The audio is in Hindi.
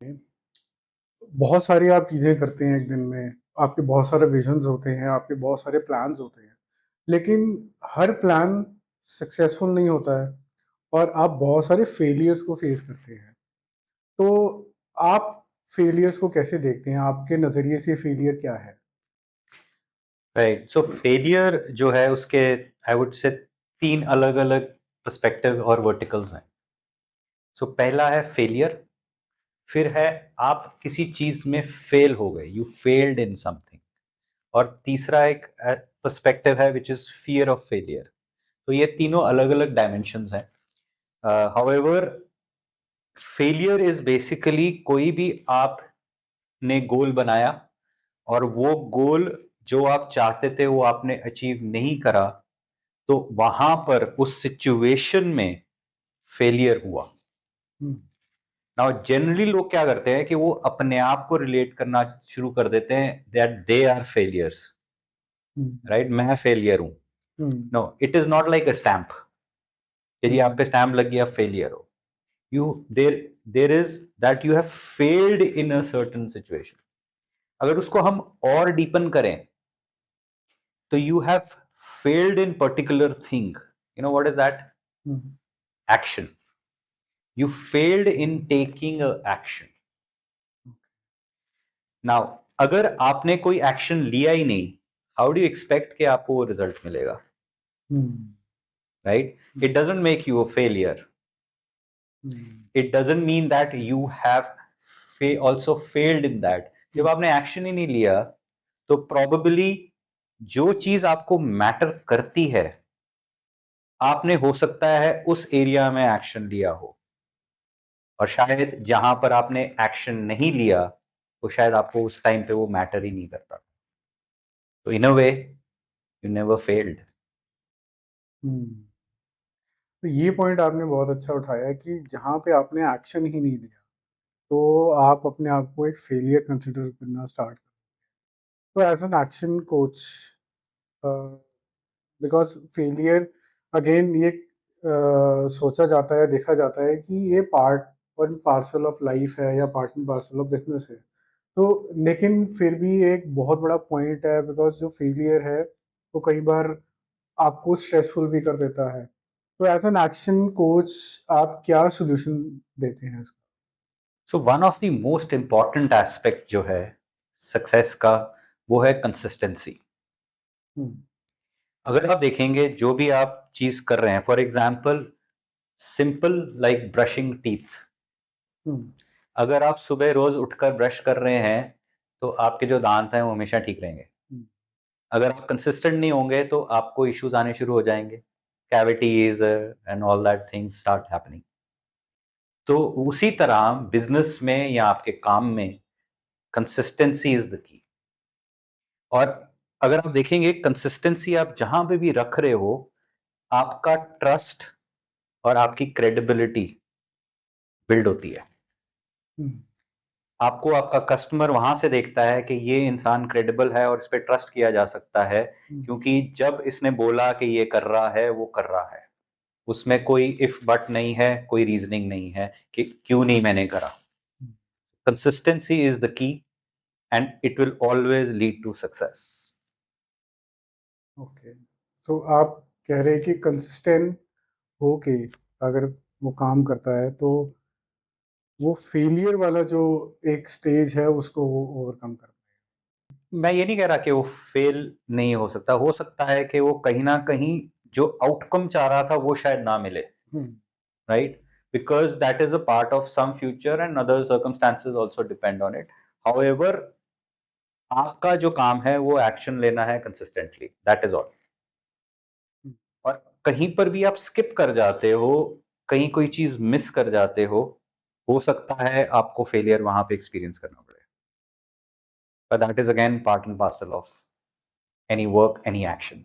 बहुत सारी आप चीज़ें करते हैं एक दिन में, आपके बहुत सारे विज़न्स होते हैं, आपके बहुत सारे प्लान्स होते हैं, लेकिन हर प्लान सक्सेसफुल नहीं होता है और आप बहुत सारे फेलियर्स को फेस करते हैं। तो आप फेलियर्स को कैसे देखते हैं? आपके नज़रिए से फेलियर क्या है? राइट। सो फेलियर जो है उसके आई वुड से तीन अलग अलग पर्सपेक्टिव और वर्टिकल्स हैं। सो पहला है फेलियर, फिर है आप किसी चीज में फेल हो गए, यू फेल्ड इन समथिंग, और तीसरा एक पर्सपेक्टिव है which is fear of failure. तो ये तीनों अलग अलग डायमेंशंस हैं। हाउएवर फेलियर इज बेसिकली कोई भी आपने गोल बनाया और वो गोल जो आप चाहते थे वो आपने अचीव नहीं करा, तो वहां पर उस सिचुएशन में फेलियर हुआ। हुँ, नाउ जनरली लोग क्या करते हैं कि वो अपने आप को रिलेट करना शुरू कर देते हैं that they are failures. Hmm, right, मैं फेलियर हूं। Hmm, no, it is not like a stamp. यदि आप हुँ, पे स्टैंप लग गया फेलियर हो, you there there is that you have failed in a certain situation. अगर उसको हम और डीपन करें तो you have failed in particular thing. You know what is that? Hmm, action. You failed in taking a action. Now, अगर आपने कोई एक्शन लिया ही नहीं, हाउ डू यू एक्सपेक्ट कि आपको वो रिजल्ट मिलेगा? Hmm, right, it doesn't make you a failure. Hmm, it doesn't mean that you have also failed in that. Hmm, जब आपने एक्शन ही नहीं लिया तो प्रॉबेबली जो चीज आपको मैटर करती है, आपने हो सकता है उस एरिया में एक्शन लिया हो, और शायद जहां पर आपने एक्शन नहीं लिया वो शायद आपको उस टाइम पे वो मैटर ही नहीं करता। तो इन अ वे यू नेवर फेल्ड। हुँ। तो ये पॉइंट आपने बहुत अच्छा उठाया कि जहाँ पे आपने एक्शन ही नहीं लिया, तो आप अपने आप को एक फेलियर कंसिडर करना स्टार्ट कर। तो as an action coach a, because failure again ये सोचा जाता है, देखा जाता है कि ये part and parcel of life है या part and parcel of business है। तो लेकिन फिर भी एक बहुत बड़ा पॉइंट है बिकॉज़ जो फेलियर है, वो कई बार आपको स्ट्रेसफुल भी कर देता है। तो एज़ एन एक्शन कोच आप क्या सॉल्यूशन देते हैं इसका? So one of the most important aspect जो है सक्सेस का, वो है कंसिस्टेंसी। हुँ, अगर आप देखेंगे जो भी आप चीज कर रहे हैं, for example simple like brushing teeth, hmm, अगर आप सुबह रोज उठकर ब्रश कर रहे हैं तो आपके जो दांत हैं वो हमेशा ठीक रहेंगे। हुँ, अगर आप कंसिस्टेंट नहीं होंगे तो आपको इश्यूज आने शुरू हो जाएंगे, cavities and all that things start happening. तो उसी तरह बिजनेस में या आपके काम में कंसिस्टेंसी इज द की। और अगर आप देखेंगे कंसिस्टेंसी आप जहां पे भी रख रहे हो, आपका ट्रस्ट और आपकी क्रेडिबिलिटी बिल्ड होती है। हुँ, आपको आपका कस्टमर वहां से देखता है कि ये इंसान क्रेडिबल है और इस पे ट्रस्ट किया जा सकता है, हुँ, क्योंकि जब इसने बोला कि ये कर रहा है वो कर रहा है। उसमें कोई इफ बट नहीं है, कोई रीजनिंग नहीं है कि क्यों नहीं मैंने करा। Hmm, consistency is the key and it will always lead to success. Okay. तो आप कह रहे हैं कि कंसिस्टेंट होके अगर वो काम करता है, तो वो फेलियर वाला जो एक स्टेज है, उसको वो ओवरकम करता मैं ये नहीं कह रहा कि वो फेल नहीं हो सकता है कि वो कहीं ना कहीं जो आउटकम चाह रहा था वो शायद ना मिले। है। Right, because that is a part of some future and other circumstances also depend on it. However, आपका जो काम है वो एक्शन लेना है कंसिस्टेंटली, दैट इज ऑल। हुँ, और कहीं पर भी आप स्किप कर जाते हो, कहीं कोई चीज मिस कर जाते हो सकता है आपको फेलियर वहां पे एक्सपीरियंस करना पड़े। But that is again part and parcel of any work, any action.